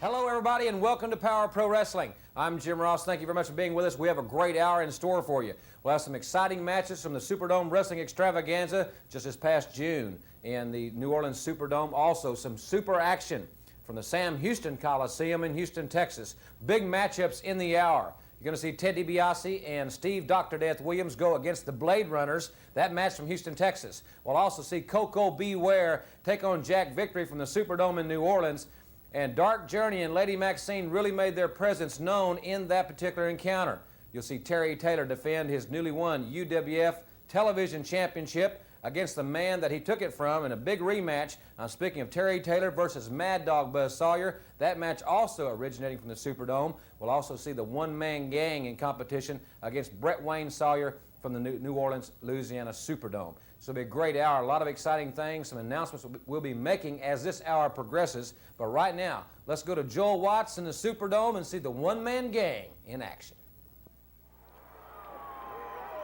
Hello, everybody, and welcome to Power Pro Wrestling. I'm Jim Ross. Thank you very much for being with us. We have a great hour in store for you. We'll have some exciting matches from the Superdome Wrestling Extravaganza just this past June in the New Orleans Superdome. Also, some super action from the Sam Houston Coliseum in Houston, Texas. Big matchups in the hour. You're going to see Ted DiBiase and Steve Dr. Death Williams go against the Blade Runners. That match from Houston, Texas. We'll also see Koko B. Ware take on Jack Victory from the Superdome in New Orleans. And Dark Journey and Lady Maxine really made their presence known in that particular encounter. You'll see Terry Taylor defend his newly won UWF Television Championship against the man that he took it from in a big rematch. I'm speaking of Terry Taylor versus Mad Dog Buzz Sawyer. That match also originating from the Superdome. We'll also see the one-man gang in competition against Brett Wayne Sawyer from the New Orleans, Louisiana Superdome. So it'll be a great hour, a lot of exciting things, some announcements we'll be making as this hour progresses. But right now, let's go to Joel Watts in the Superdome and see the one-man gang in action.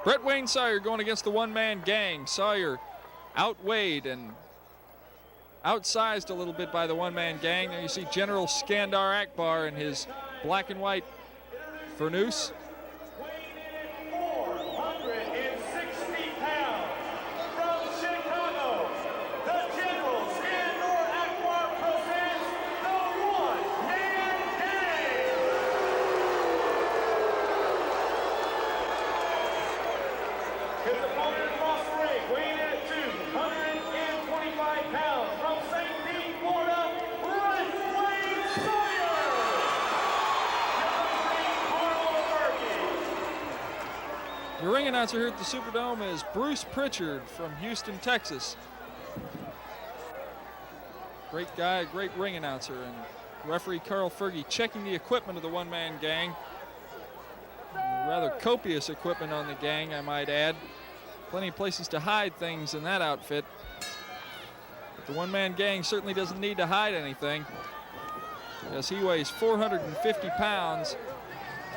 Brett Wayne Sawyer going against the one-man gang. Sawyer outweighed and outsized a little bit by the one-man gang. There you see General Skandar Akbar in his black and white furnoose. The ring announcer here at the Superdome is Bruce Pritchard from Houston, Texas. Great guy, great ring announcer. And referee Carl Fergie checking the equipment of the one-man gang. Rather copious equipment on the gang, I might add. Plenty of places to hide things in that outfit. But the one-man gang certainly doesn't need to hide anything, because he weighs 450 pounds,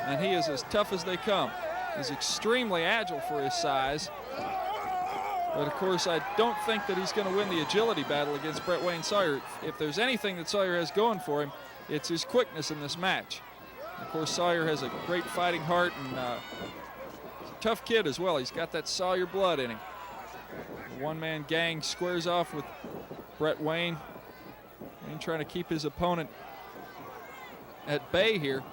and he is as tough as they come. He's extremely agile for his size. But, of course, I don't think that he's going to win the agility battle against Brett Wayne Sawyer. If there's anything that Sawyer has going for him, it's his quickness in this match. Of course, Sawyer has a great fighting heart, and he's a tough kid as well. He's got that Sawyer blood in him. The one-man gang squares off with Brett Wayne. And trying to keep his opponent at bay here.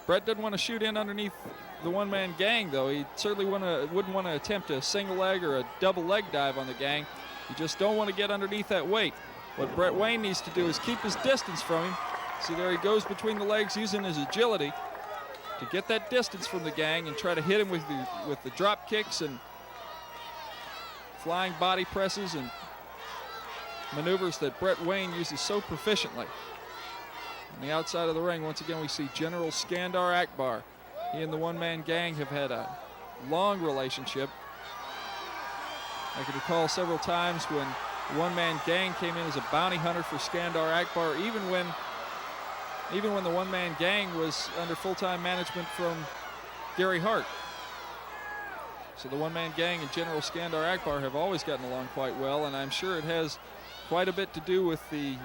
Brett doesn't want to shoot in underneath the one-man gang, though. He certainly wouldn't want to attempt a single leg or a double leg dive on the gang. You just don't want to get underneath that weight. What Brett Wayne needs to do is keep his distance from him. See, there he goes between the legs using his agility to get that distance from the gang and try to hit him with the drop kicks and flying body presses and maneuvers that Brett Wayne uses so proficiently. On the outside of the ring, once again, we see General Skandar Akbar. He and the one-man gang have had a long relationship. I can recall several times when the one-man gang came in as a bounty hunter for Skandar Akbar, even when the one-man gang was under full-time management from Gary Hart. So the one-man gang and General Skandar Akbar have always gotten along quite well, and I'm sure it has quite a bit to do with the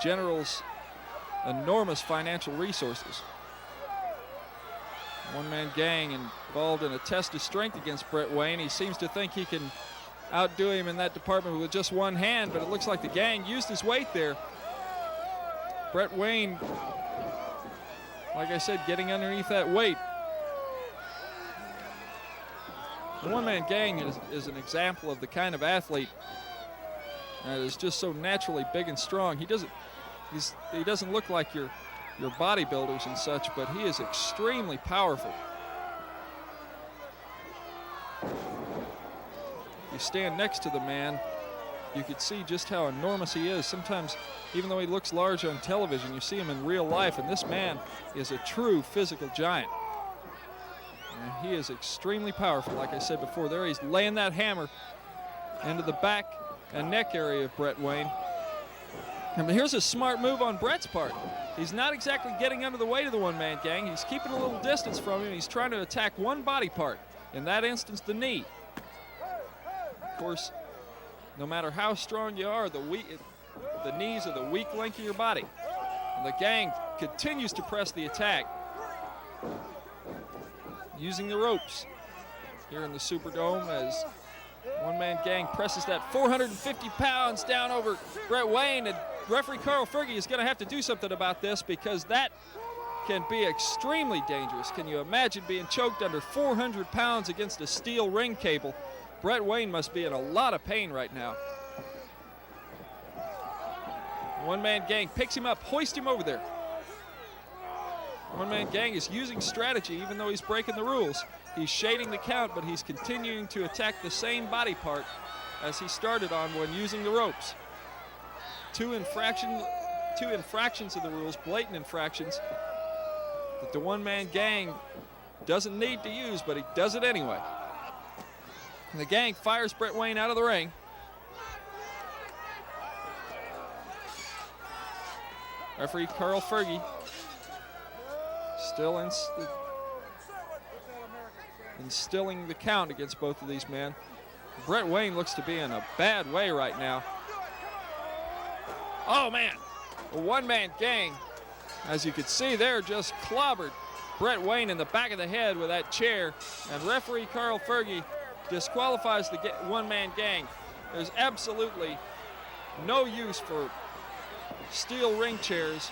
General's enormous financial resources. One-man gang involved in a test of strength against Brett Wayne. He seems to think he can outdo him in that department with just one hand, but it looks like the gang used his weight there. Brett Wayne, like I said, getting underneath that weight. The one-man gang is an example of the kind of athlete that is just so naturally big and strong. He doesn't look like your bodybuilders and such, but he is extremely powerful. If you stand next to the man, you could see just how enormous he is. Sometimes, even though he looks large on television, you see him in real life, and this man is a true physical giant. And he is extremely powerful. Like I said before, there he's laying that hammer into the back and neck area of Brett Wayne. And here's a smart move on Brett's part. He's not exactly getting under the weight of the one-man gang. He's keeping a little distance from him. He's trying to attack one body part, in that instance, the knee. Of course, no matter how strong you are, the knees are the weak link of your body. And the gang continues to press the attack, using the ropes here in the Superdome as one-man gang presses that 450 pounds down over Brett Wayne, and referee Carl Fergie is going to have to do something about this because that can be extremely dangerous. Can you imagine being choked under 400 pounds against a steel ring cable? Brett Wayne must be in a lot of pain right now. One-man gang picks him up, hoists him over there. One-man gang is using strategy even though he's breaking the rules. He's shading the count, but he's continuing to attack the same body part as he started on when using the ropes. Two infractions of the rules, blatant infractions, that the one-man gang doesn't need to use, but he does it anyway. And the gang fires Brett Wayne out of the ring. Referee Carl Fergie still instilling the count against both of these men. Brett Wayne looks to be in a bad way right now. Oh man, a one-man gang, as you can see there, just clobbered Brett Wayne in the back of the head with that chair, and referee Carl Fergie disqualifies the one-man gang. There's absolutely no use for steel ring chairs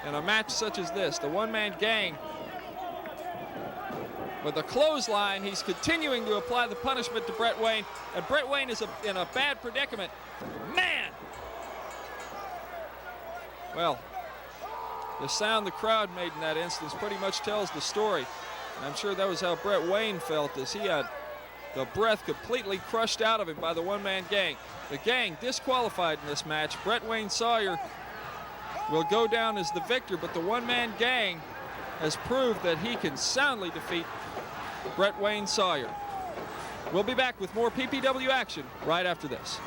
in a match such as this. The one-man gang with a clothesline, he's continuing to apply the punishment to Brett Wayne, and Brett Wayne is in a bad predicament. Man! Well, the sound the crowd made in that instance pretty much tells the story. And I'm sure that was how Brett Wayne felt, as he had the breath completely crushed out of him by the one-man gang. The gang disqualified in this match. Brett Wayne Sawyer will go down as the victor, but the one-man gang has proved that he can soundly defeat Brett Wayne Sawyer. We'll be back with more PPW action right after this.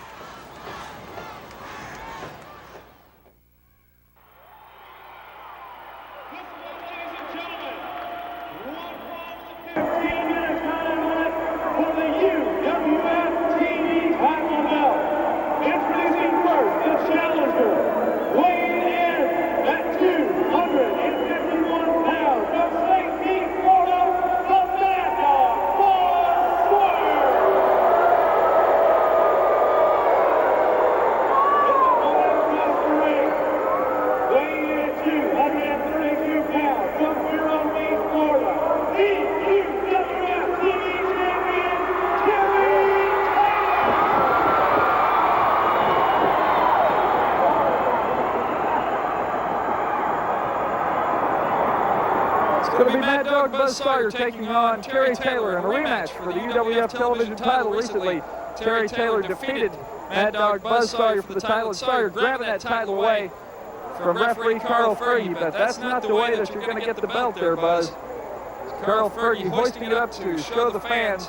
Buzz Sawyer taking on Terry Taylor in a rematch for the UWF television title recently. Terry Taylor defeated Mad Dog Buzz Sawyer for the title, and Sawyer grabbing that title away from referee Carl Fergie, but that's not the way that you're going to get the belt there, Buzz. Carl Fergie hoisting it up to show the fans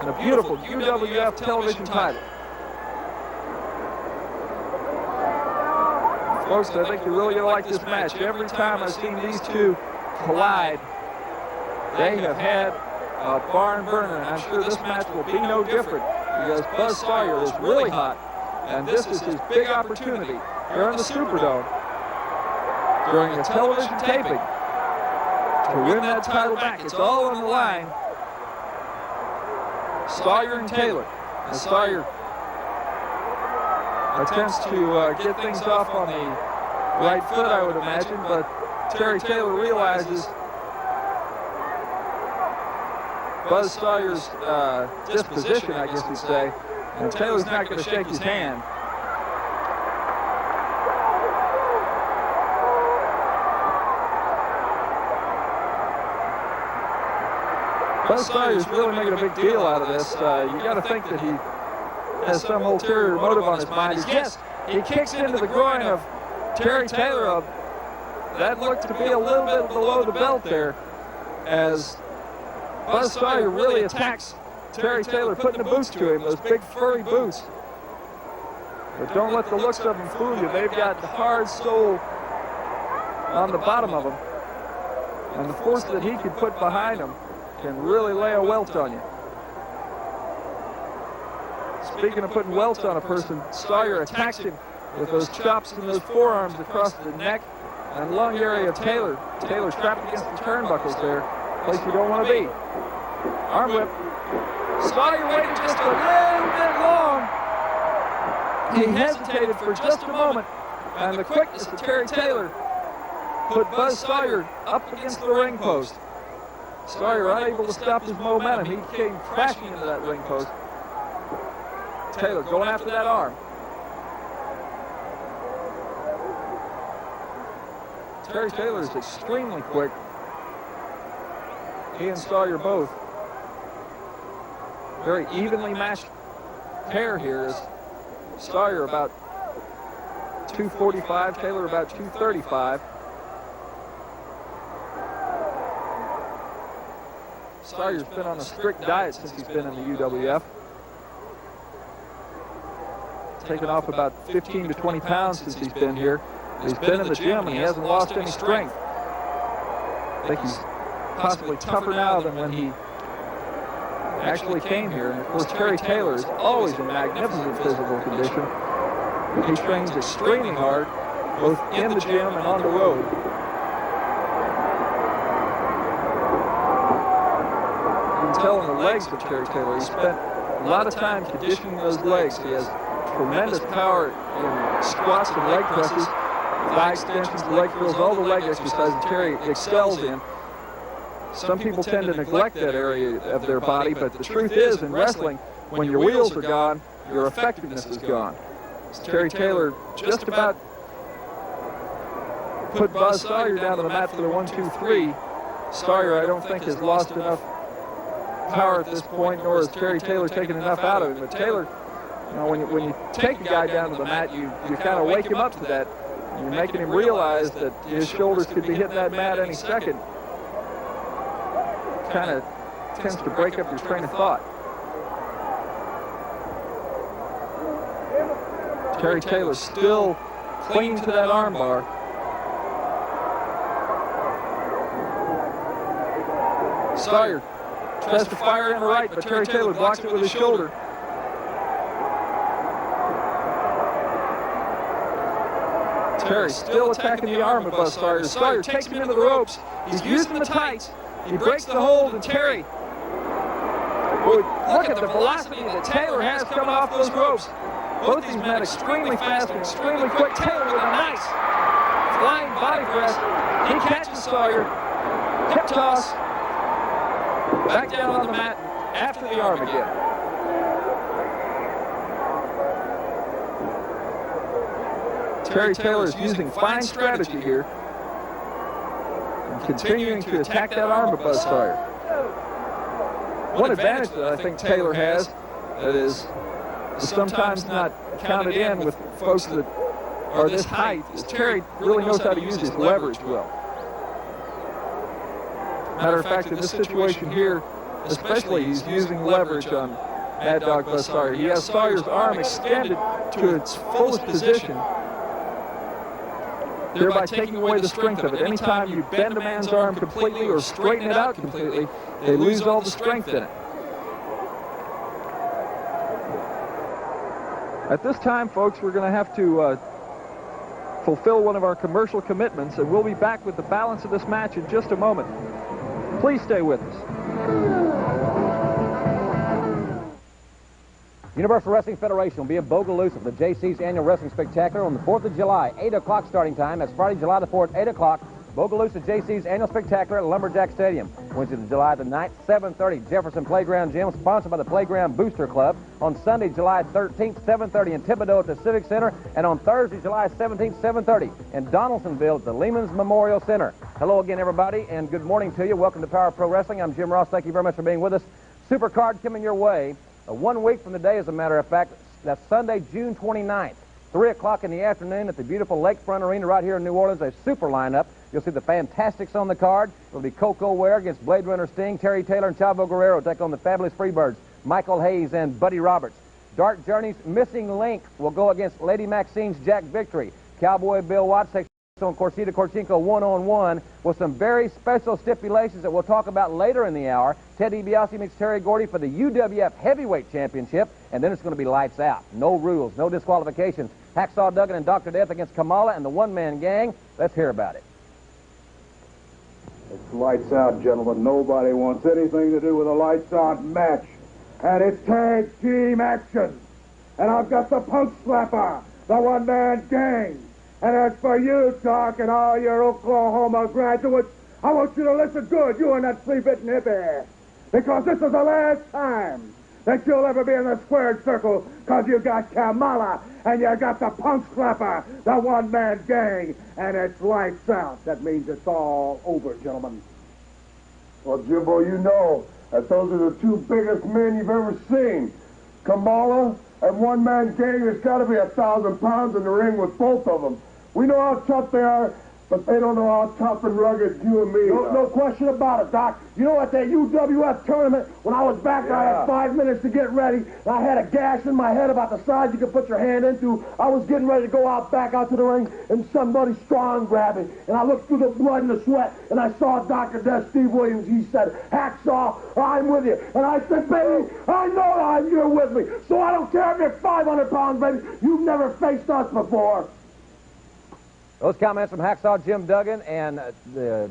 a beautiful UWF television title. Folks, I think you're really going to like this match. Every time I've seen these two collide, they have had a barn burner, and I'm sure this match will be no different because Buzz Sawyer is really hot, and this is his big opportunity here in the Superdome during a television taping to win that title back. It's all on the line. Sawyer and Taylor. And Sawyer attempts to get things off on the right foot, I would imagine, but Terry Taylor realizes Buzz Sawyer's disposition, I guess you'd say, and Taylor's not going to shake his hand. Buzz Sawyer's really making a big deal out of this. You got to think that he has some ulterior motive on his mind. Yes, he kicks into the groin of Terry Taylor. That looked to be a little bit below the belt there, as Buzz Sawyer really attacks Terry Taylor, putting the boots to him, those big furry boots. But don't let the looks of them fool you. They've got the hard soul on the bottom of them. And the force that he can put behind them can really lay a welt on you. Speaking of putting welts on a person, Sawyer attacks him with those chops and those forearms across the neck and lung area of Taylor. Taylor's trapped against the turnbuckles there, place you don't want to be. Arm whip. Sawyer waited just a little bit long. He hesitated for just a moment, and the quickness of Terry Taylor put Buzz Sawyer up against the ring post. Sawyer unable to stop his momentum. He came crashing into that ring post. Taylor going after that arm. Terry Taylor is extremely quick. He and Sawyer both. Very evenly matched pair here. Is Sawyer about 245, Taylor about 235. Sawyer's been on a strict diet since he's been in the UWF. Taken off about 15 to 20 pounds since he's been here. He's been in the gym and he hasn't lost any strength. I think he's possibly tougher now than when he actually came here. And of course, Terry Taylor is always in magnificent physical condition. He trains extremely hard, both in the gym and on the road. You can tell in the legs of Terry Taylor, he spent a lot of time conditioning those legs. He has tremendous power in squats and leg presses, thigh extensions, leg curls, all the leg exercises Terry excels in. Some people tend to neglect that area of their body, but the truth is, in wrestling, when your wheels are gone, your effectiveness is gone. Terry Taylor just about put Buzz Sawyer down to the mat for the 1-2-3. Sawyer, I don't think, has lost enough power at this point, nor has Terry Taylor taken enough out of him. But Taylor, you know, when you take a guy down to the mat, you kind of wake him up to that. You're making him realize that his shoulders could be hitting that mat any second. Kind of tends to break up your train of thought. Terry Taylor still clinging to that arm bar. Sawyer tries to fire in the right, but Terry Taylor blocks it with his shoulder. Terry still attacking the arm of Buzz Sawyer. Sawyer takes him into the ropes. He's using the tights. He breaks the hold, and Terry, look at the velocity that Taylor has coming off those ropes. Both these men extremely fast and extremely quick. Taylor with a nice flying body press. He catches Sawyer. Hip toss. Back down on the mat after the arm again. Terry Taylor is using fine strategy here and continuing to attack that arm of Buzz Sawyer. One advantage that I think Taylor has that is sometimes not counted in with folks that are this height is Terry really knows how to use his leverage well. Matter of fact, in this situation here, especially, he's using leverage on Mad Dog Buzz Sawyer. He has Sawyer's arm extended to its fullest position, thereby taking away the strength of it. Anytime you bend a man's arm completely or straighten it out completely, they lose all the strength in it. At this time, folks, we're going to have to fulfill one of our commercial commitments, and we'll be back with the balance of this match in just a moment. Please stay with us. Universal Wrestling Federation will be in Bogalusa for the JC's Annual Wrestling Spectacular on the 4th of July, 8 o'clock starting time. That's Friday, July the 4th, 8 o'clock. Bogalusa JC's Annual Spectacular at Lumberjack Stadium. Wednesday, July the 9th, 7:30, Jefferson Playground Gym, sponsored by the Playground Booster Club. On Sunday, July 13th, 7:30 in Thibodaux at the Civic Center. And on Thursday, July 17th, 7:30 in Donaldsonville at the Lehman's Memorial Center. Hello again, everybody, and good morning to you. Welcome to Power Pro Wrestling. I'm Jim Ross. Thank you very much for being with us. Super card coming your way. 1 week from today, as a matter of fact. That's Sunday, June 29th, 3 o'clock in the afternoon at the beautiful Lakefront Arena right here in New Orleans. A super lineup. You'll see the Fantastics on the card. It'll be Coco Ware against Blade Runner Sting. Terry Taylor and Chavo Guerrero take on the Fabulous Freebirds, Michael Hayes and Buddy Roberts. Dark Journey's Missing Link will go against Lady Maxine's Jack Victory. Cowboy Bill Watts takes on Corsita Korchenko one-on-one with some very special stipulations that we'll talk about later in the hour. Ted DiBiase meets Terry Gordy for the UWF Heavyweight Championship, and then it's going to be lights out. No rules, no disqualifications. Hacksaw Duggan and Dr. Death against Kamala and the one-man gang. Let's hear about it. It's lights out, gentlemen. Nobody wants anything to do with a lights out match. And it's tag team action. And I've got the Punk Slapper, the one-man gang. And as for you, Doc, and all your Oklahoma graduates, I want you to listen good, you and that flea-bitten hippie. Because this is the last time that you'll ever be in the squared circle, because you got Kamala and you got the Punk Slapper, the one-man gang, and it's lights out. That means it's all over, gentlemen. Well, Jimbo, you know that those are the two biggest men you've ever seen. Kamala and one-man gang, there's got to be 1,000 pounds in the ring with both of them. We know how tough they are, but they don't know how tough and rugged you and me are. No question about it, Doc. You know, at that UWF tournament, when I was back, I had 5 minutes to get ready, and I had a gash in my head about the size you could put your hand into. I was getting ready to go back out to the ring, and somebody strong grabbed me. And I looked through the blood and the sweat, and I saw Dr. Death Steve Williams. He said, "Hacksaw, I'm with you." And I said, "Baby, I know you're with me. So I don't care if you're 500 pounds, baby. You've never faced us before." Those comments from Hacksaw Jim Duggan and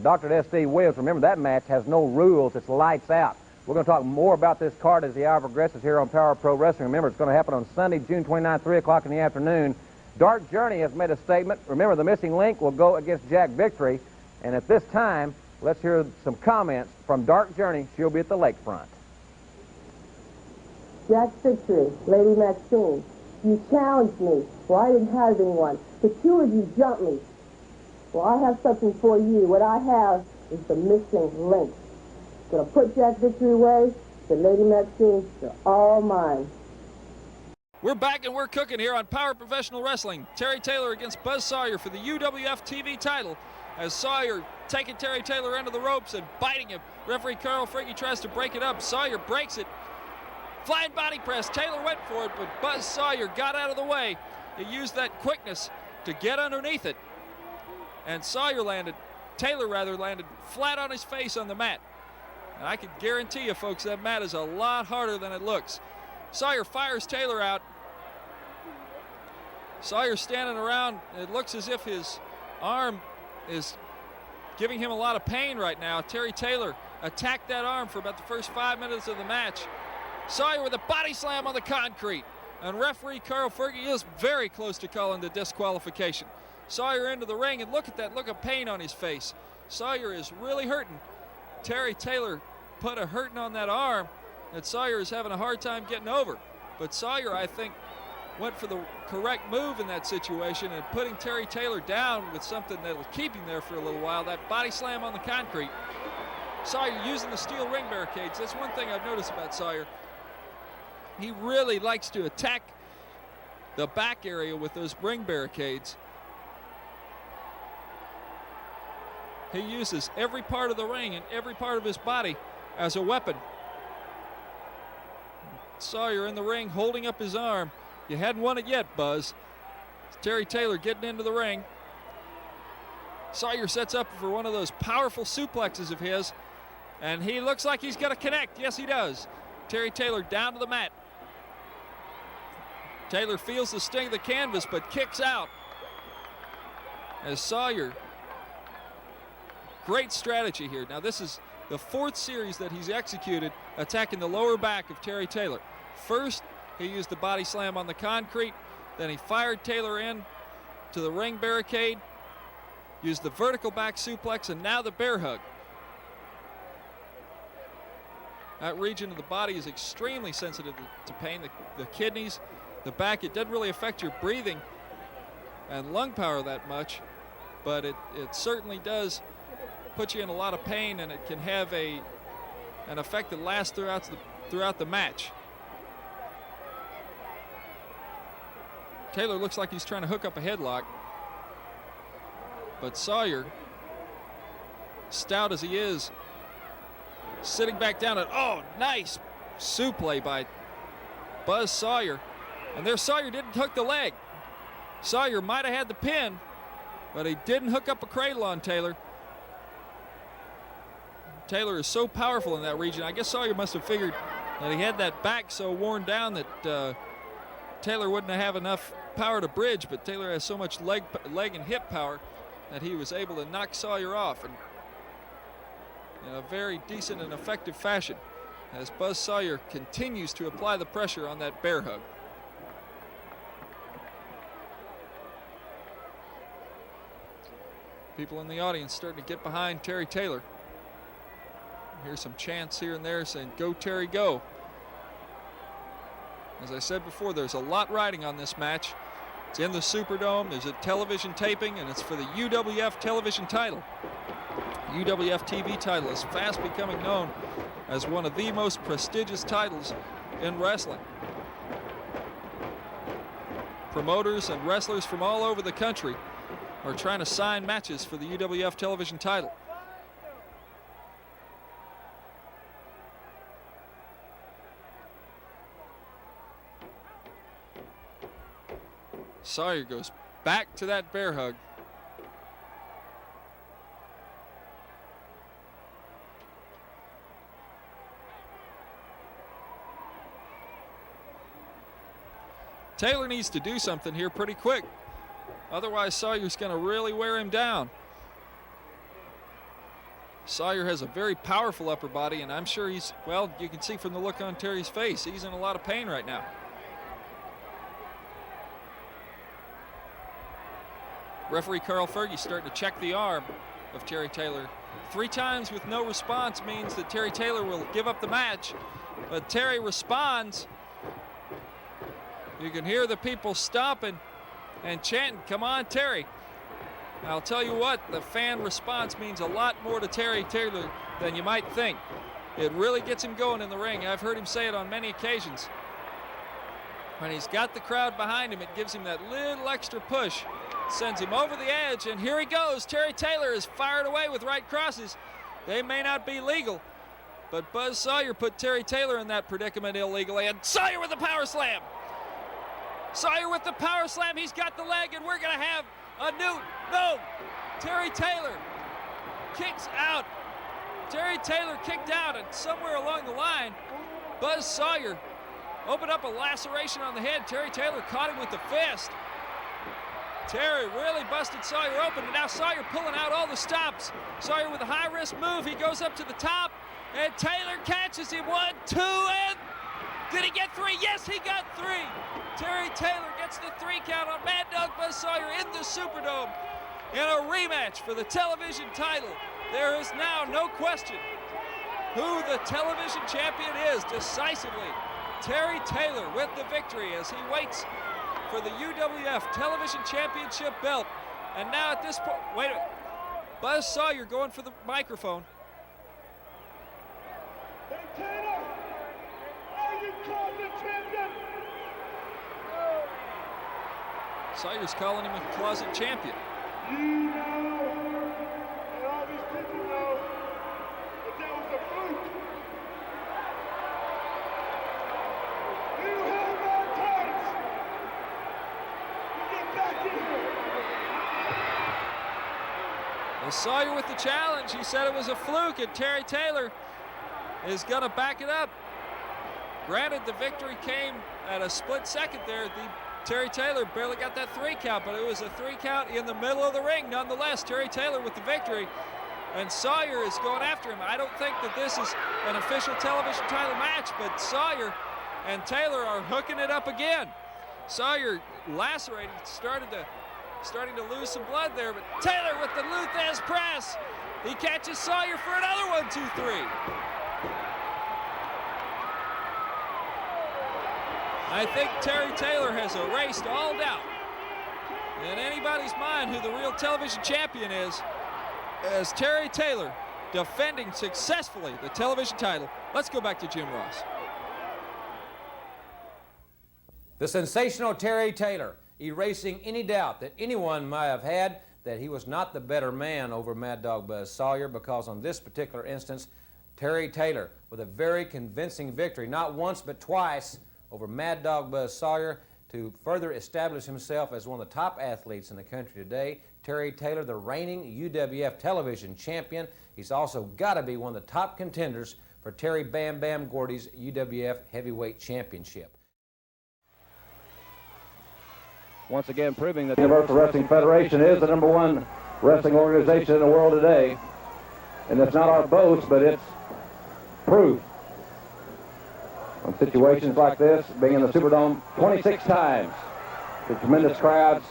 Dr. Death Steve Williams. Remember, that match has no rules. It's lights out. We're going to talk more about this card as the hour progresses here on Power Pro Wrestling. Remember, it's going to happen on Sunday, June 29, 3 o'clock in the afternoon. Dark Journey has made a statement. Remember, the Missing Link will go against Jack Victory. And at this time, let's hear some comments from Dark Journey. She'll be at the lakefront. Jack Victory, Lady Maxine, you challenged me. Well, I didn't have anyone. The two of you jumped me. Well, I have something for you. What I have is the Missing Link. Gonna put Jack Victory away. The Lady Maxine, you're all mine. We're back and we're cooking here on Power Professional Wrestling. Terry Taylor against Buzz Sawyer for the UWF TV title, as Sawyer taking Terry Taylor into the ropes and biting him. Referee Carl Fricke tries to break it up. Sawyer breaks it. Flying body press. Taylor went for it, but Buzz Sawyer got out of the way. He used that quickness to get underneath it. And Taylor landed flat on his face on the mat. And I can guarantee you, folks, that mat is a lot harder than it looks. Sawyer fires Taylor out. Sawyer's standing around. It looks as if his arm is giving him a lot of pain right now. Terry Taylor attacked that arm for about the first 5 minutes of the match. Sawyer with a body slam on the concrete. And referee Carl Fricke is very close to calling the disqualification. Sawyer into the ring, and look at that look of pain on his face. Sawyer is really hurting. Terry Taylor put a hurting on that arm that Sawyer is having a hard time getting over. But Sawyer, I think, went for the correct move in that situation and putting Terry Taylor down with something that will keep him there for a little while, that body slam on the concrete. Sawyer using the steel ring barricades. That's one thing I've noticed about Sawyer. He really likes to attack the back area with those ring barricades. He uses every part of the ring and every part of his body as a weapon. Sawyer in the ring holding up his arm. You hadn't won it yet, Buzz. Terry Taylor getting into the ring. Sawyer sets up for one of those powerful suplexes of his, and he looks like he's going to connect. Yes, he does. Terry Taylor down to the mat. Taylor feels the sting of the canvas, but kicks out. As Sawyer, great strategy here. Now, this is the fourth series that he's executed attacking the lower back of Terry Taylor. First, he used the body slam on the concrete. Then he fired Taylor in to the ring barricade, used the vertical back suplex, and now the bear hug. That region of the body is extremely sensitive to pain. The kidneys, the back, it doesn't really affect your breathing and lung power that much, but it certainly does put you in a lot of pain, and it can have an effect that lasts throughout the match. Taylor looks like he's trying to hook up a headlock, but Sawyer, stout as he is, sitting back down. Oh, nice suplex by Buzz Sawyer. And there Sawyer didn't hook the leg. Sawyer might have had the pin, but he didn't hook up a cradle on Taylor. Taylor is so powerful in that region. I guess Sawyer must have figured that he had that back so worn down that Taylor wouldn't have enough power to bridge, but Taylor has so much leg and hip power that he was able to knock Sawyer off in a very decent and effective fashion as Buzz Sawyer continues to apply the pressure on that bear hug. People in the audience starting to get behind Terry Taylor. Here's some chants here and there saying, "Go Terry, go." As I said before, there's a lot riding on this match. It's in the Superdome, there's a television taping, and it's for the UWF television title. UWF TV title is fast becoming known as one of the most prestigious titles in wrestling. Promoters and wrestlers from all over the country are trying to sign matches for the UWF television title. Sawyer goes back to that bear hug. Taylor needs to do something here pretty quick. Otherwise, Sawyer's going to really wear him down. Sawyer has a very powerful upper body, and I'm sure he's, well, you can see from the look on Terry's face, he's in a lot of pain right now. Referee Carl Fergie starting to check the arm of Terry Taylor. 3 times with no response means that Terry Taylor will give up the match, but Terry responds. You can hear the people stomping and chanting, "Come on, Terry." I'll tell you what, the fan response means a lot more to Terry Taylor than you might think. It really gets him going in the ring. I've heard him say it on many occasions. When he's got the crowd behind him, it gives him that little extra push, sends him over the edge, and here he goes. Terry Taylor is fired away with right crosses. They may not be legal, but Buzz Sawyer put Terry Taylor in that predicament illegally, and Sawyer with the power slam. Sawyer with the power slam, he's got the leg, and we're gonna have a new, no, Terry Taylor kicks out. Terry Taylor kicked out, and somewhere along the line, Buzz Sawyer opened up a laceration on the head. Terry Taylor caught him with the fist. Terry really busted Sawyer open, and now Sawyer pulling out all the stops. Sawyer with a high-risk move, he goes up to the top, and Taylor catches him. 1, 2, and did he get 3? Yes, he got 3. Terry Taylor gets the 3 count on Mad Dog Buzz Sawyer in the Superdome in a rematch for the television title. There is now no question who the television champion is decisively. Terry Taylor with the victory as he waits for the UWF television championship belt. And now at this point, wait a minute, Buzz Sawyer going for the microphone. Hey Taylor, are you closet champion? Sawyer's calling him a closet champion. You know, and all these people know, that was a fluke. You held on tight. You get back in here. Well, Sawyer with the challenge. He said it was a fluke, and Terry Taylor is going to back it up. Granted, the victory came at a split second there. Terry Taylor barely got that 3 count, but it was a 3 count in the middle of the ring. Nonetheless, Terry Taylor with the victory, and Sawyer is going after him. I don't think that this is an official television title match, but Sawyer and Taylor are hooking it up again. Sawyer lacerated, starting to lose some blood there, but Taylor with the Lou Thesz press. He catches Sawyer for another 1, 2, 3. I think Terry Taylor has erased all doubt in anybody's mind who the real television champion is, as Terry Taylor defending successfully the television title. Let's go back to Jim Ross. The sensational Terry Taylor erasing any doubt that anyone might have had that he was not the better man over Mad Dog Buzz Sawyer, because on this particular instance, Terry Taylor with a very convincing victory, not once but twice, over Mad Dog Buzz Sawyer, to further establish himself as one of the top athletes in the country today. Terry Taylor, the reigning UWF television champion. He's also got to be one of the top contenders for Terry Bam Bam Gordy's UWF Heavyweight Championship. Once again proving that the Universal Wrestling Federation is the #1 wrestling organization in the world today. And it's not our boast, but it's proof. In situations like this, being in the Superdome 26 times, the tremendous crowds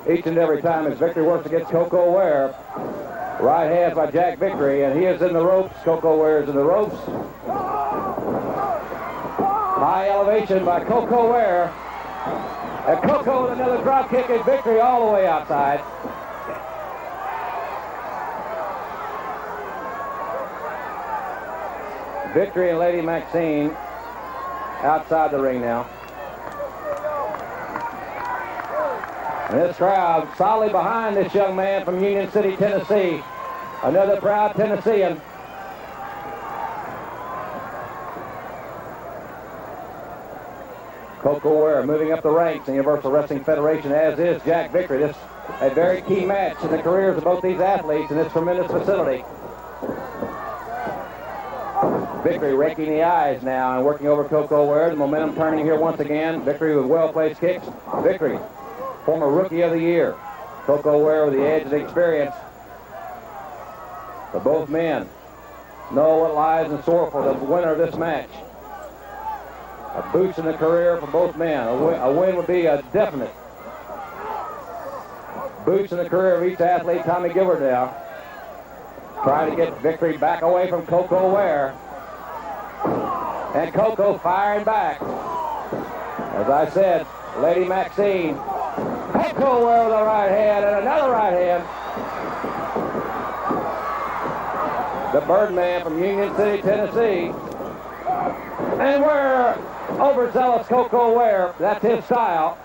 each and every time as Victory works against Koko Ware. Right hands by Jack Victory, and he is in the ropes. Koko Ware is in the ropes. High elevation by Koko Ware. And Koko with another drop kick and Victory all the way outside. Victory and Lady Maxine outside the ring now. And this crowd solidly behind this young man from Union City, Tennessee. Another proud Tennessean. Koko Ware moving up the ranks in the Universal Wrestling Federation, as is Jack Victory. This is a very key match in the careers of both these athletes in this tremendous facility. Victory raking the eyes now and working over Koko Ware. The momentum turning here once again. Victory with well-placed kicks. Victory, former Rookie of the Year. Koko Ware with the edge of the experience. But both men know what lies in store for the winner of this match. A boost in the career for both men. A win would be a definite boost in the career of each athlete. Tommy Gilbert now trying to get Victory back away from Koko Ware. And Koko firing back. As I said, Lady Maxine. Koko Ware with a right hand and another right hand. The Birdman from Union City, Tennessee. And Ware, overzealous Koko Ware. That's his style.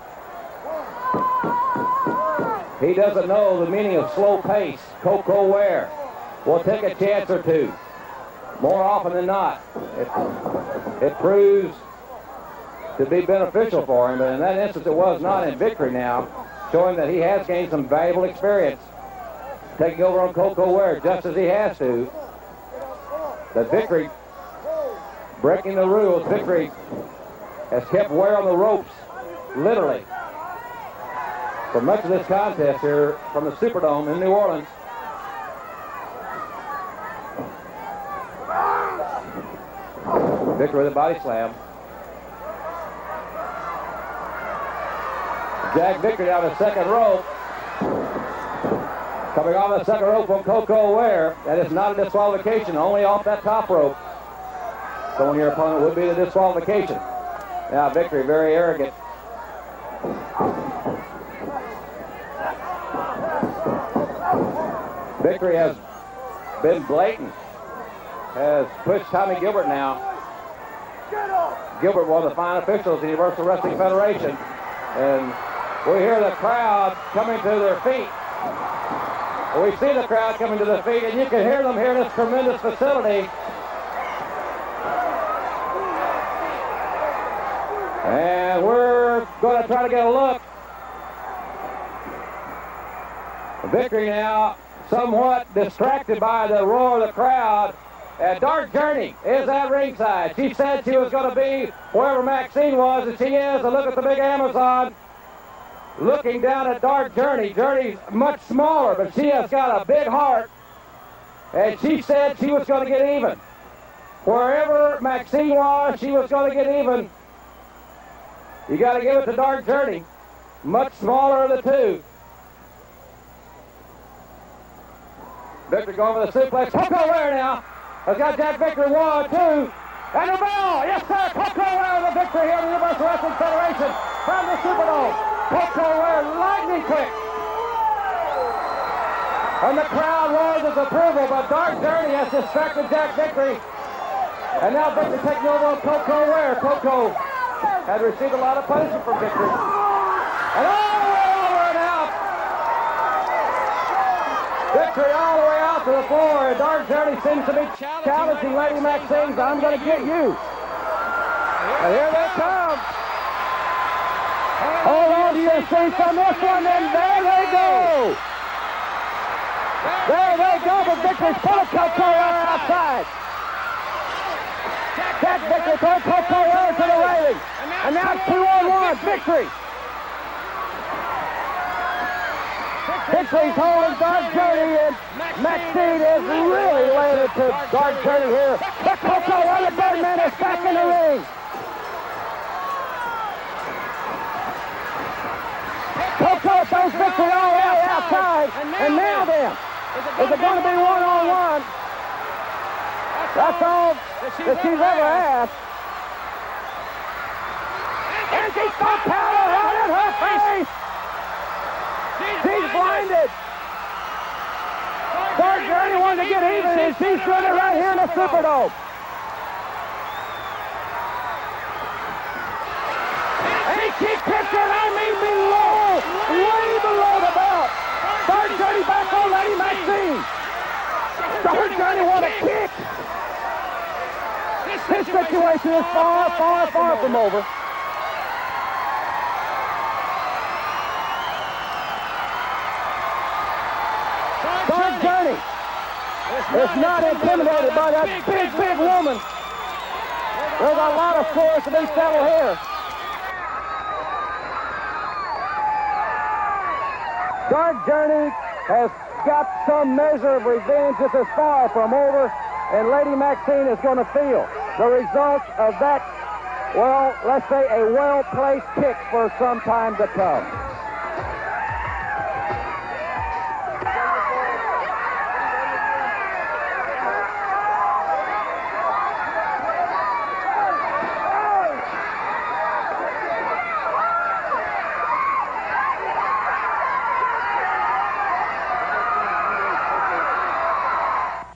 He doesn't know the meaning of slow pace. Koko Ware will take a chance or two. More often than not, it proves to be beneficial for him, but in that instance it was not in Victory now, showing that he has gained some valuable experience, taking over on Koko Ware just as he has to. The Victory, breaking the rules, Victory has kept Ware on the ropes, literally, for much of this contest here from the Superdome in New Orleans. Victory with a body slam. Jack Victory down the second rope. Coming off the second rope from Koko Ware. That is not a disqualification, only off that top rope. Showing your opponent would be the disqualification. Now Victory, very arrogant. Victory has been blatant. Has pushed Tommy Gilbert now. Gilbert, one of the fine officials in the Universal Wrestling Federation. And we hear the crowd coming to their feet. We see the crowd coming to their feet, and you can hear them here in this tremendous facility. And we're going to try to get a look. Victory now somewhat distracted by the roar of the crowd. And Dark Journey is at ringside. She said she was going to be wherever Maxine was, and she is. And look at the big Amazon looking down at Dark Journey. Journey's much smaller, but she has got a big heart. And she said she was going to get even. Wherever Maxine was, she was going to get even. You got to give it to Dark Journey. Much smaller of the two. Victory going for the suplex. Koko Ware now has got Jack Victory, 1, 2, and the bell! Yes, sir! Koko Ware, the victory here in the Universal Wrestling Federation from the Superdome. Koko Ware, lightning quick. And the crowd roars his approval, but Dark Journey has distracted Jack Victory. And now Victory taking over on Koko Ware. Koko had received a lot of punishment from Victory. And all the way over and out. Victory all the way out to the floor, and Dark Journey seems to be challenging Lady Maxine. I'm going to get you. And here they come. Hold on to your seats on this one, and there they go. There they go, the victory's full of Coco outside. Jack Victory throws Coco to the railing. And now 2-on-1, Victory. Victory's holding Dark Journey, and Maxine is really laying it to Dark Journey here. But Coco on the Birdman is back in the ring. Coco throws Victory all the way outside. And now then, is it going to be 1-on-1? That's all that she's ever asked. And she's got power right in her face. She's blinded. Dark Journey wanted to get even, and she's doing it right here in the Superdome. And she kicked it, I mean below, way below the belt. Dark Journey back on Lady Maxine. Dark Journey want a kick. This situation is far, far, far from over. Dark Journey is not intimidated by that big, big woman. There's a lot of force in these saddle here. Dark Journey has got some measure of revenge. This is far from over, and Lady Maxine is going to feel the results of that, well, let's say a well-placed kick for some time to come.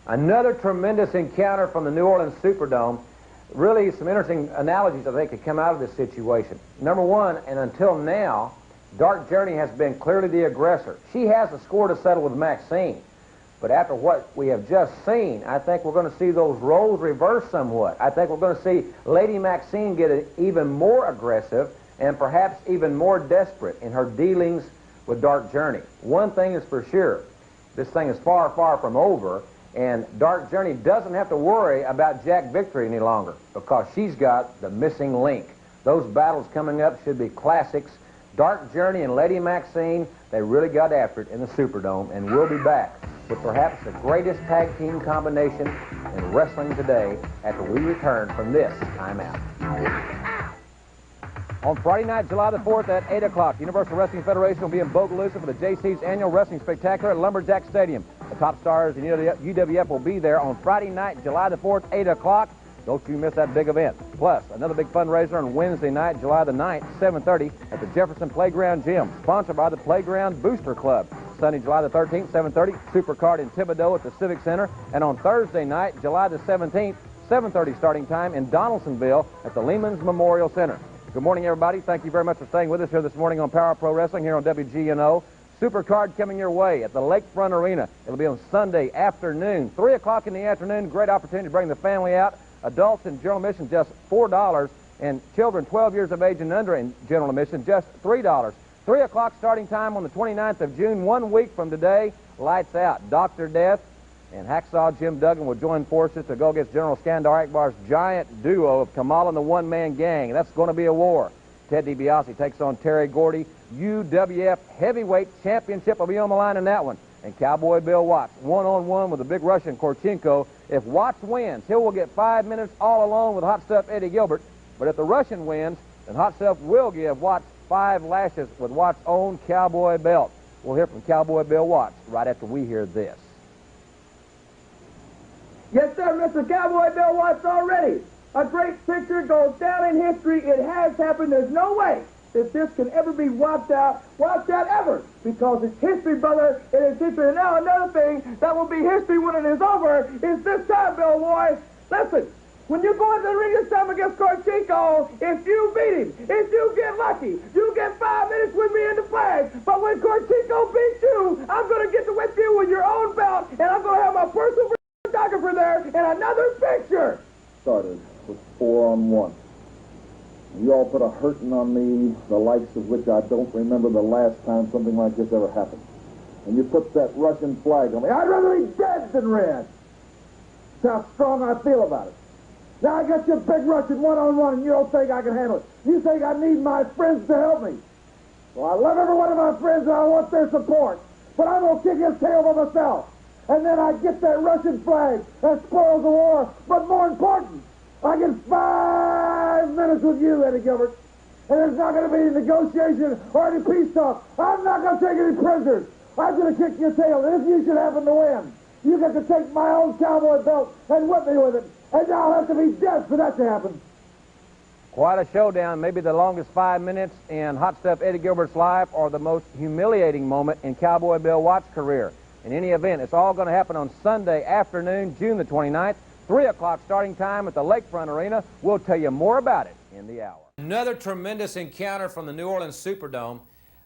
Another tremendous encounter from the New Orleans Superdome. Really some interesting analogies I think could come out of this situation. Number one, and until now, Dark Journey has been clearly the aggressor. She has a score to settle with Maxine. But after what we have just seen, I think we're going to see those roles reverse somewhat. I think we're going to see Lady Maxine get even more aggressive and perhaps even more desperate in her dealings with Dark Journey. One thing is for sure, this thing is far, far from over. And Dark Journey doesn't have to worry about Jack Victory any longer because she's got the missing link. Those battles coming up should be classics. Dark Journey and Lady Maxine, they really got after it in the Superdome, and we'll be back with perhaps the greatest tag team combination in wrestling today after we return from this timeout. On Friday night, July the 4th at 8 o'clock, Universal Wrestling Federation will be in Bogalusa for the JC's annual wrestling spectacular at Lumberjack Stadium. The top stars in UWF will be there on Friday night, July the 4th, 8 o'clock. Don't you miss that big event. Plus, another big fundraiser on Wednesday night, July the 9th, 7:30 at the Jefferson Playground Gym, sponsored by the Playground Booster Club. Sunday, July the 13th, 7:30, Supercard in Thibodaux at the Civic Center. And on Thursday night, July the 17th, 7:30 starting time in Donaldsonville at the Lehman's Memorial Center. Good morning, everybody. Thank you very much for staying with us here this morning on Power Pro Wrestling here on WGNO. Supercard coming your way at the Lakefront Arena. It'll be on Sunday afternoon, 3 o'clock in the afternoon. Great opportunity to bring the family out. Adults in general admission just $4, and children 12 years of age and under in general admission just $3. 3 o'clock starting time on the 29th of June, 1 week from today. Lights out. Dr. Death and Hacksaw Jim Duggan will join forces to go against General Skandar Akbar's giant duo of Kamala and the One-Man Gang. That's going to be a war. Ted DiBiase takes on Terry Gordy. UWF Heavyweight Championship will be on the line in that one. And Cowboy Bill Watts, one-on-one with the big Russian Korchenko. If Watts wins, he will get 5 minutes all alone with Hot Stuff Eddie Gilbert. But if the Russian wins, then Hot Stuff will give Watts 5 lashes with Watts' own Cowboy belt. We'll hear from Cowboy Bill Watts right after we hear this. Yes, sir, Mr. Cowboy Bill Watts already. A great picture goes down in history. It has happened. There's no way that this can ever be wiped out ever, because it's history, brother. It is history. And now another thing that will be history when it is over is this time, Bill Boy. Listen, when you go into the ring this time against Korchenko, if you beat him, if you get lucky, you get 5 minutes with me in the flag. But when Korchenko beats you, I'm going to get with you with your own belt, and I'm going to have my personal photographer there and another picture. Started with 4-on-1. You all put a hurting on me, the likes of which I don't remember the last time something like this ever happened. And you put that Russian flag on me. I'd rather be dead than red. That's how strong I feel about it. Now I got your big Russian one-on-one, and you don't think I can handle it. You think I need my friends to help me. Well, I love every one of my friends, and I want their support. But I'm going to kick his tail by myself. And then I get that Russian flag that spoils the war. But more important, I get 5 minutes with you, Eddie Gilbert. And there's not going to be any negotiation or any peace talk. I'm not going to take any prisoners. I'm going to kick your tail. And if you should happen to win, you get to take my own cowboy belt and whip me with it. And I'll have to be dead for that to happen. Quite a showdown, maybe the longest 5 minutes in Hot Stuff Eddie Gilbert's life, or the most humiliating moment in Cowboy Bill Watts' career. In any event, it's all going to happen on Sunday afternoon, June the 29th, 3 o'clock starting time at the Lakefront Arena. We'll tell you more about it in the hour. Another tremendous encounter from the New Orleans Superdome.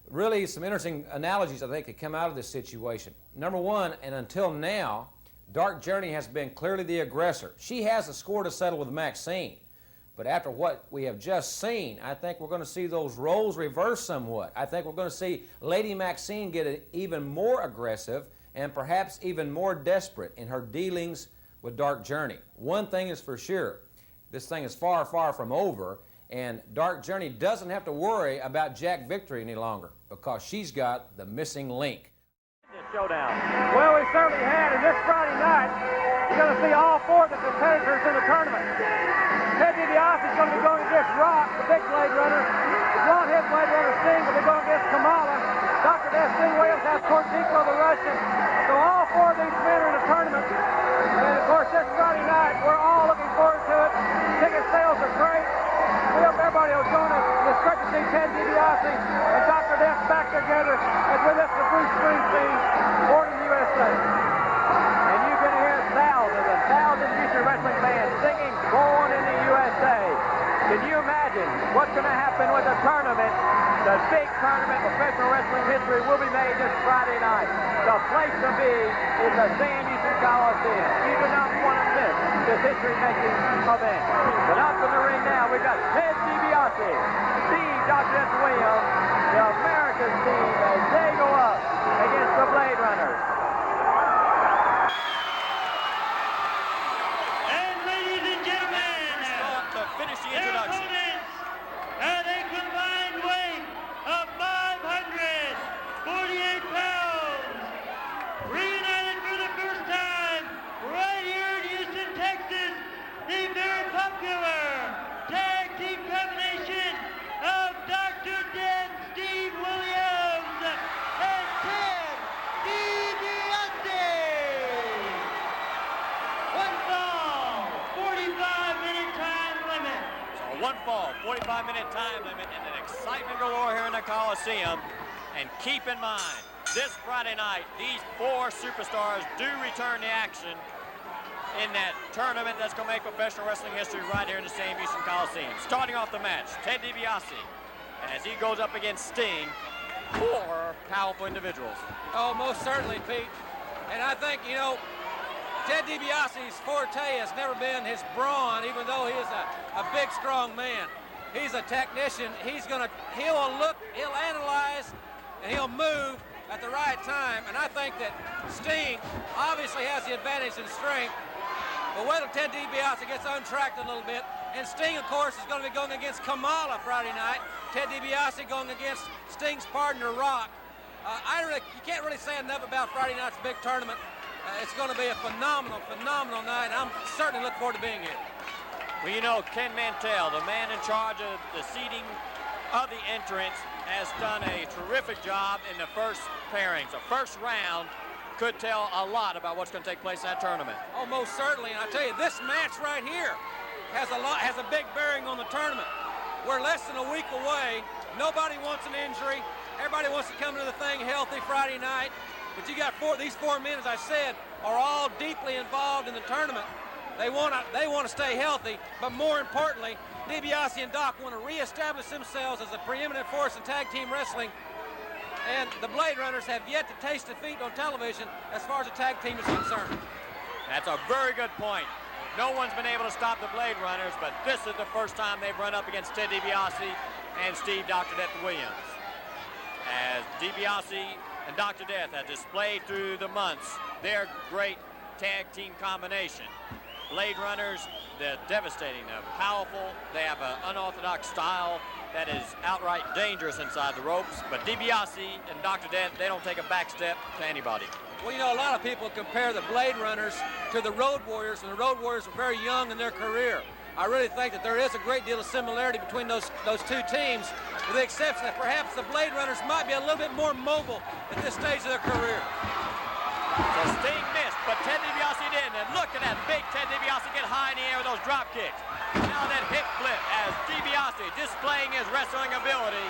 Really some interesting analogies, I think, that come out of this situation. Number one, and until now, Dark Journey has been clearly the aggressor. She has a score to settle with Maxine. But after what we have just seen, I think we're going to see those roles reverse somewhat. I think we're going to see Lady Maxine get even more aggressive and perhaps even more desperate in her dealings with Dark Journey. One thing is for sure, this thing is far, far from over, and Dark Journey doesn't have to worry about Jack Victory any longer because she's got the missing link. Showdown. Well, we certainly had, and this Friday night, you're going to see all 4 of the competitors in the tournament. Ted DiBiase is going to be going against Rock, the big Blade Runner. The blonde-head Blade Runner Sting will be going against Kamala. Dr. Death Sting Williams has Cortico, the Russian. So all 4 of these men are in the tournament. And, of course, this Friday night, we're all looking forward to it. Ticket sales are great. We hope everybody will join us. It's great to see Ted DiBiase and Dr. Death back together. And with us is Bruce Springsteen, born in the USA. And you can hear thousands and thousands of future wrestling fans singing Born in the USA. Can you imagine what's going to happen with the tournament? The big tournament of professional wrestling history will be made this Friday night. The place to be is the Sam Houston Coliseum. You do not want to miss this history-making event. But up in the ring now, we've got Ted DiBiase, Steve Dr. S. Williams, the American team, as they go up against the Blade Runners. And ladies and gentlemen, to finish the their introduction. opponents at a combined weight of 548 pounds, reunited for the first time right here in Houston, Texas, the very popular tag team combination of Dr. Death Steve Williams and Ted DiBiase. One fall, 45-minute time limit. So one fall, 45-minute time limit, and an excitement galore here in the Coliseum. And keep in mind, this Friday night, these 4 superstars do return to action in that tournament that's going to make professional wrestling history right here in the Sam Houston Coliseum. Starting off the match, Ted DiBiase, as he goes up against Sting, 4 powerful individuals. Oh, most certainly, Pete. And I think, you know, Ted DiBiase's forte has never been his brawn, even though he is a big, strong man. He's a technician. He'll look, he'll analyze, and he'll move at the right time. And I think that Sting obviously has the advantage in strength. But wait till Ted DiBiase gets untracked a little bit. And Sting, of course, is going to be going against Kamala Friday night. Ted DiBiase going against Sting's partner, Rock. You can't really say enough about Friday night's big tournament. It's going to be a phenomenal, phenomenal night. I'm certainly looking forward to being here. Well, you know, Ken Mantell, the man in charge of the seating of the entrants, has done a terrific job in the first pairings. The first round could tell a lot about what's going to take place in that tournament. Oh, most certainly. And I tell you, this match right here has a big bearing on the tournament. We're less than a week away. Nobody wants an injury. Everybody wants to come to the thing healthy Friday night. But you got these 4 men, as I said, are all deeply involved in the tournament. They want to stay healthy, but more importantly, DiBiase and Doc want to reestablish themselves as a preeminent force in tag team wrestling. And the Blade Runners have yet to taste defeat on television as far as the tag team is concerned. That's a very good point. No one's been able to stop the Blade Runners, but this is the first time they've run up against Ted DiBiase and Steve Dr. Death Williams. As DiBiase and Dr. Death have displayed through the months their great tag team combination. Blade Runners, they're devastating, they're powerful, they have an unorthodox style that is outright dangerous inside the ropes, but DiBiase and Dr. Death, they don't take a back step to anybody. Well, you know, a lot of people compare the Blade Runners to the Road Warriors, and the Road Warriors were very young in their career. I really think that there is a great deal of similarity between those two teams, with the exception that perhaps the Blade Runners might be a little bit more mobile at this stage of their career. So Sting missed, but Ted DiBiase didn't. And look at that big Ted DiBiase get high in the air with those drop kicks. Now that hip flip as DiBiase displaying his wrestling ability.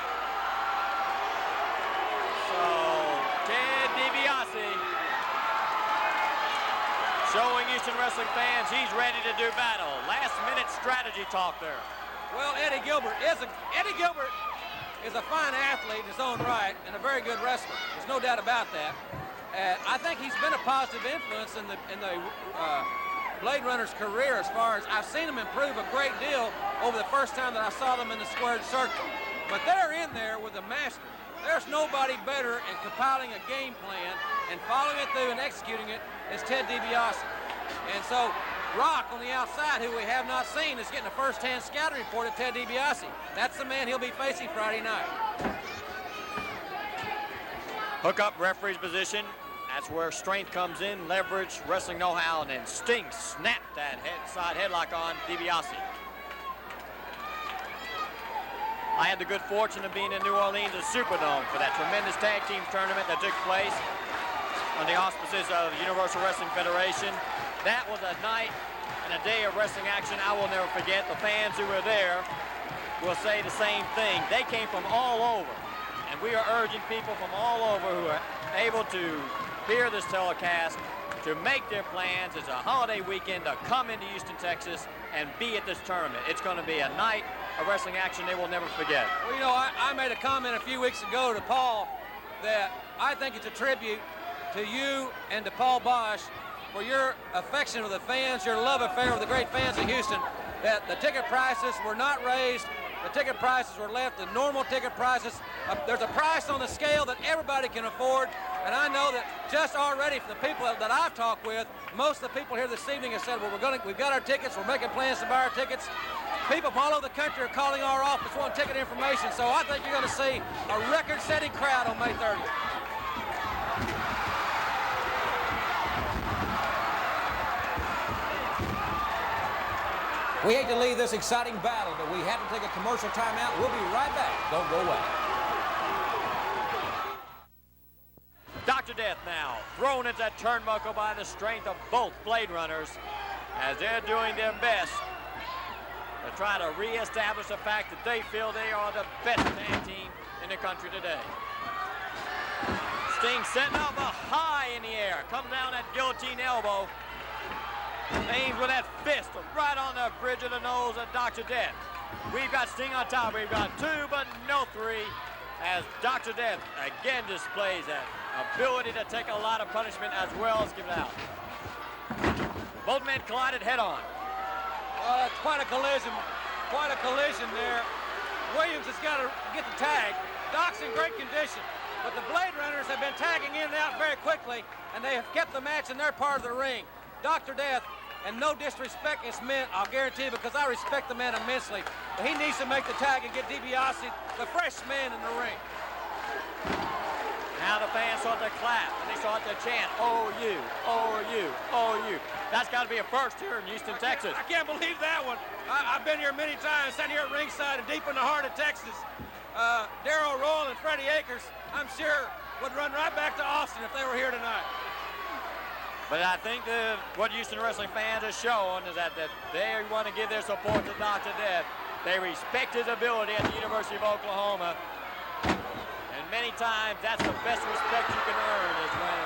So Ted DiBiase showing Houston wrestling fans he's ready to do battle. Last minute strategy talk there. Well, Eddie Gilbert is a fine athlete in his own right and a very good wrestler. There's no doubt about that. I think he's been a positive influence in the Blade Runner's career, as far as I've seen him improve a great deal over the first time that I saw them in the squared circle. But they're in there with a master. There's nobody better in compiling a game plan and following it through and executing it as Ted DiBiase. And so Rock on the outside, who we have not seen, is getting a first-hand scouting report of Ted DiBiase. That's the man he'll be facing Friday night. Hook up referee's position. That's where strength comes in, leverage, wrestling know-how, and then Sting snapped that side headlock on DiBiase. I had the good fortune of being in New Orleans at Superdome for that tremendous tag team tournament that took place on the auspices of the Universal Wrestling Federation. That was a night and a day of wrestling action I will never forget. The fans who were there will say the same thing. They came from all over, and we are urging people from all over who are able to hear this telecast to make their plans. It's a holiday weekend to come into Houston, Texas, and be at this tournament. It's going to be a night of wrestling action they will never forget. Well, you know, I made a comment a few weeks ago to Paul that I think it's a tribute to you and to Paul Bosch for your affection of the fans, your love affair with the great fans of Houston, that the ticket prices were not raised. The ticket prices were left the normal ticket prices. There's a price on the scale that everybody can afford, and I know that just already for the people that I've talked with, most of the people here this evening have said, well, we've got our tickets, we're making plans to buy our tickets. People from all over the country are calling our office wanting ticket information, so I think you're going to see a record-setting crowd on May 30th. We hate to leave this exciting battle, but we have to take a commercial timeout. We'll be right back. Don't go away. Dr. Death now thrown into that turnbuckle by the strength of both Blade Runners as they're doing their best to try to reestablish the fact that they feel they are the best tag team in the country today. Sting setting up a high in the air, comes down that guillotine elbow, aims with that fist right on the bridge of the nose of Dr. Death. We've got Sting on top. We've got 2 but no 3 as Dr. Death again displays that ability to take a lot of punishment as well as give it out. Both men collided head on. Well, that's quite a collision there. Williams has got to get the tag. Doc's in great condition, but the Blade Runners have been tagging in and out very quickly, and they have kept the match in their part of the ring. Dr. Death, and no disrespect is meant, I'll guarantee you, because I respect the man immensely, but he needs to make the tag and get DiBiase, the fresh man, in the ring. Now the fans start to clap, and they start to chant, "Oh, you, oh, you, oh, you." That's got to be a first here in Houston, Texas. I can't believe that one. I've been here many times, sat here at ringside and deep in the heart of Texas. Darrell Royal and Freddie Akers, I'm sure, would run right back to Austin if they were here tonight. But I think what Houston wrestling fans are showing is that they want to give their support to Dr. Death. They respect his ability at the University of Oklahoma. And many times that's the best respect you can earn is when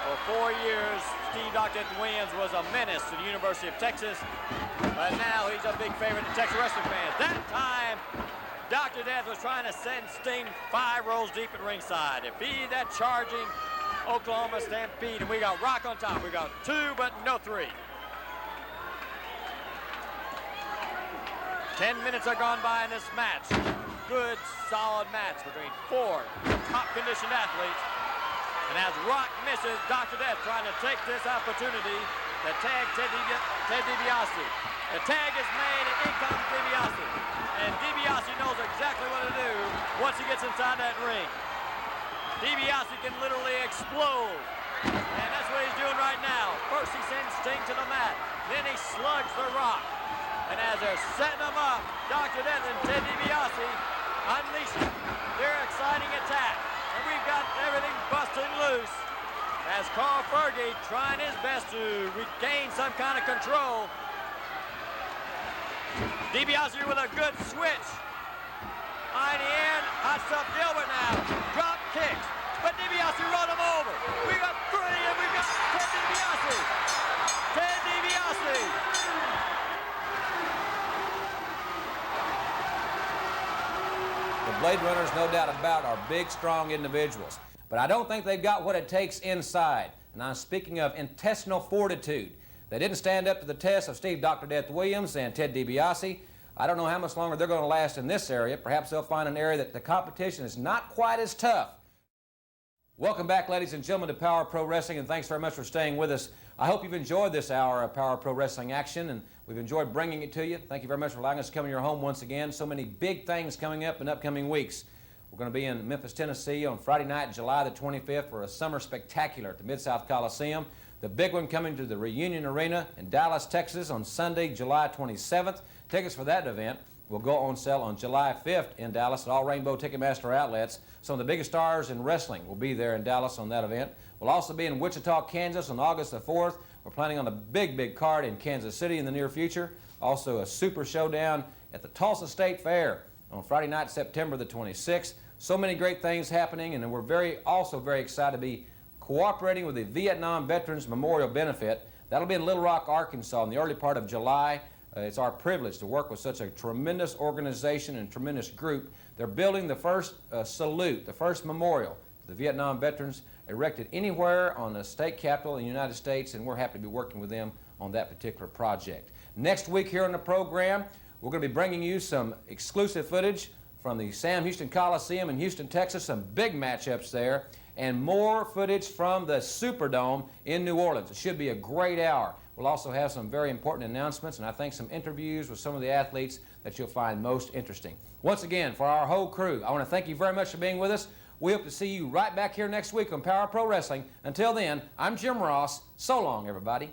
for 4 years Steve Dr. Williams was a menace to the University of Texas. But now he's a big favorite to Texas wrestling fans. That time Dr. Death was trying to send Sting 5 rows deep at ringside. If he's that charging Oklahoma Stampede, and we got Rock on top. We got 2 but no 3. 10 minutes are gone by in this match. Good, solid match between four top-conditioned athletes. And as Rock misses, Dr. Death trying to take this opportunity to tag Ted DiBiase. The tag is made, and in comes DiBiase. And DiBiase knows exactly what to do once he gets inside that ring. DiBiase can literally explode. And that's what he's doing right now. First he sends Sting to the mat. Then he slugs the Rock. And as they're setting them up, Dr. Death and Ted DiBiase unleashing their exciting attack. And we've got everything busting loose as Carl Fergie trying his best to regain some kind of control. DiBiase with a good switch. On the end, hot stuff Gilbert now. Drop kicks. But DiBiase run him over. We got three, and we've got Ted DiBiase. Ted DiBiase. The Blade Runners, no doubt about, are big, strong individuals. But I don't think they've got what it takes inside. And I'm speaking of intestinal fortitude. They didn't stand up to the test of Steve Dr. Death Williams and Ted DiBiase. I don't know how much longer they're going to last in this area. Perhaps they'll find an area that the competition is not quite as tough. Welcome back, ladies and gentlemen, to Power Pro Wrestling, and thanks very much for staying with us. I hope you've enjoyed this hour of Power Pro Wrestling action, and we've enjoyed bringing it to you. Thank you very much for allowing us to come in your home once again. So many big things coming up in upcoming weeks. We're going to be in Memphis, Tennessee on Friday night, July the 25th for a summer spectacular at the Mid-South Coliseum. The big one coming to the Reunion Arena in Dallas, Texas on Sunday, July 27th. Tickets for that event will go on sale on July 5th in Dallas at all Rainbow Ticketmaster outlets. Some of the biggest stars in wrestling will be there in Dallas on that event. We'll also be in Wichita, Kansas on August the 4th. We're planning on a big card in Kansas City in the near future. Also a super showdown at the Tulsa State Fair on Friday night, September the 26th. So many great things happening, and we're also very excited to be cooperating with the Vietnam Veterans Memorial Benefit. That'll be in Little Rock, Arkansas in the early part of July. It's our privilege to work with such a tremendous organization and tremendous group. They're building the first salute, the first memorial to the Vietnam veterans erected anywhere on the state capital in the United States, and we're happy to be working with them on that particular project. Next week here on the program, we're going to be bringing you some exclusive footage from the Sam Houston Coliseum in Houston, Texas, some big matchups there, and more footage from the Superdome in New Orleans. It should be a great hour. We'll also have some very important announcements, and I think some interviews with some of the athletes that you'll find most interesting. Once again, for our whole crew, I want to thank you very much for being with us. We hope to see you right back here next week on Power Pro Wrestling. Until then, I'm Jim Ross. So long, everybody.